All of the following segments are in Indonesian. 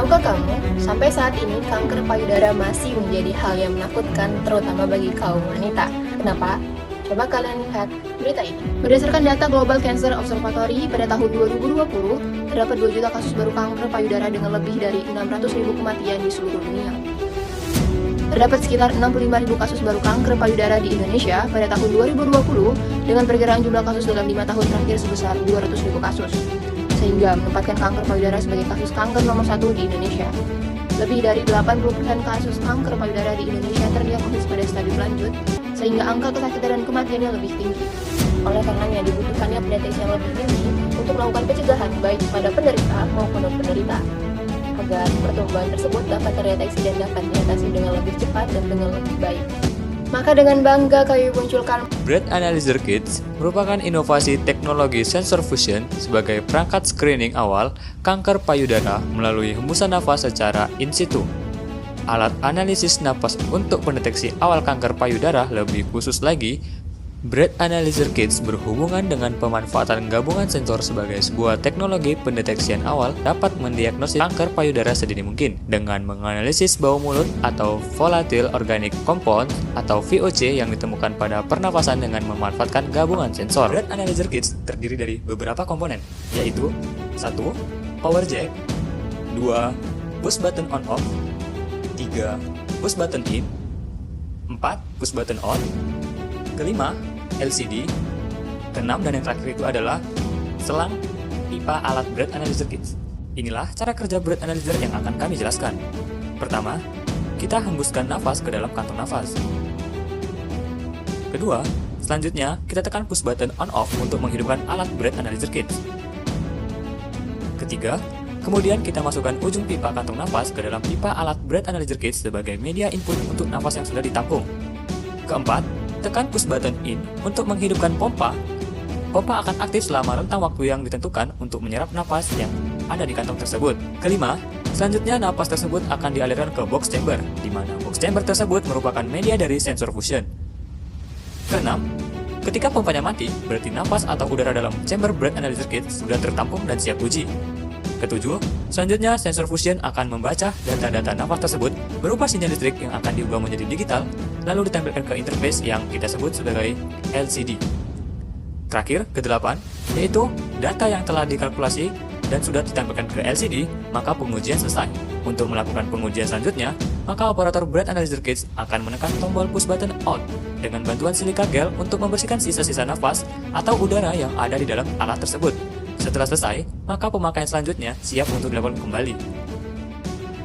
Tahukah kamu, sampai saat ini kanker payudara masih menjadi hal yang menakutkan terutama bagi kaum wanita. Kenapa? Coba kalian lihat berita ini. Berdasarkan data Global Cancer Observatory pada tahun 2020, terdapat 2 juta kasus baru kanker payudara dengan lebih dari 600.000 kematian di seluruh dunia. Terdapat sekitar 65.000 kasus baru kanker payudara di Indonesia pada tahun 2020 dengan perkiraan jumlah kasus dalam 5 tahun terakhir sebesar 200.000 kasus, sehingga menempatkan kanker payudara sebagai kasus kanker nomor 1 di Indonesia. Lebih dari 80% kasus kanker payudara di Indonesia terdiagnosis pada stadium lanjut, sehingga angka kesakitan dan kematiannya lebih tinggi. Oleh karenanya dibutuhkannya pendeteksi yang lebih tinggi untuk melakukan pencegahan baik pada penderita maupun non-penderita, agar pertumbuhan tersebut dapat terdeteksi dan dapat diatasi dengan lebih cepat dan dengan lebih baik. Maka dengan bangga kami munculkan Breath Analyzer Kits merupakan inovasi teknologi sensor fusion sebagai perangkat screening awal kanker payudara melalui hembusan nafas secara in situ. Alat analisis napas untuk pendeteksi awal kanker payudara lebih khusus lagi, Breath Analyzer Kits berhubungan dengan pemanfaatan gabungan sensor sebagai sebuah teknologi pendeteksian awal dapat mendiagnosis kanker payudara sedini mungkin dengan menganalisis bau mulut atau volatile organic compound atau VOC yang ditemukan pada pernafasan dengan memanfaatkan gabungan sensor. Breath Analyzer Kits terdiri dari beberapa komponen, yaitu 1. Power jack, 2. Push button on off, 3. Push button in, 4. Push button on, kelima, LCD, keenam dan yang terakhir itu adalah selang pipa alat Breath Analyzer Kits. Inilah cara kerja Breath Analyzer yang akan kami jelaskan. Pertama, kita hembuskan nafas ke dalam kantong nafas. Kedua, selanjutnya kita tekan push button on off untuk menghidupkan alat Breath Analyzer Kits. Ketiga, kemudian kita masukkan ujung pipa kantong nafas ke dalam pipa alat Breath Analyzer Kits sebagai media input untuk nafas yang sudah ditampung. Keempat, tekan push button in untuk menghidupkan pompa. Pompa akan aktif selama rentang waktu yang ditentukan untuk menyerap napas yang ada di kantong tersebut. Kelima, selanjutnya napas tersebut akan dialirkan ke box chamber, di mana box chamber tersebut merupakan media dari sensor fusion. Keenam, ketika pompanya mati, berarti napas atau udara dalam chamber Breath Analyzer Kit sudah tertampung dan siap uji. Ketujuh, selanjutnya sensor fusion akan membaca data-data nafas tersebut berupa sinyal listrik yang akan diubah menjadi digital, lalu ditempelkan ke interface yang kita sebut sebagai LCD. Terakhir, kedelapan, yaitu data yang telah dikalkulasi dan sudah ditempelkan ke LCD, maka pengujian selesai. Untuk melakukan pengujian selanjutnya, maka operator Breath Analyzer Kits akan menekan tombol push button out dengan bantuan silika gel untuk membersihkan sisa-sisa nafas atau udara yang ada di dalam alat tersebut. Setelah selesai, maka pemakaian selanjutnya siap untuk dilakukan kembali.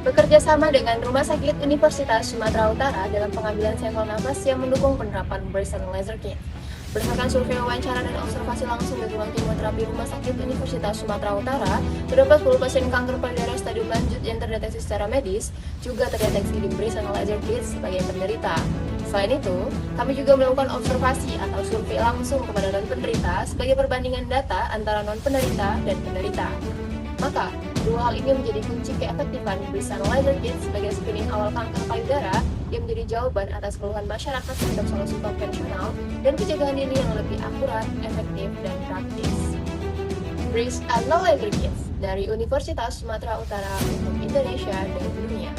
bekerja sama dengan Rumah Sakit Universitas Sumatera Utara dalam pengambilan sampel nafas yang mendukung penerapan Breath Analyzer Kit. Berdasarkan survei wawancara dan observasi langsung dari ruang kemoterapi Rumah Sakit Universitas Sumatera Utara, terdapat 10 pasien kanker payudara stadium lanjut yang terdeteksi secara medis, juga terdeteksi di Breath Analyzer Kit sebagai penderita. Selain itu, kami juga melakukan observasi atau survei langsung kepada non-penderita sebagai perbandingan data antara non-penderita dan penderita. Maka, dua hal ini menjadi kunci keefektifan Breath Analyzer Kit sebagai screening awal kanker payudara yang menjadi jawaban atas keluhan masyarakat terhadap solusi konvensional dan pencegahan dini yang lebih akurat, efektif, dan praktis. Breath Analyzer Kit dari Universitas Sumatera Utara untuk Indonesia dan dunia.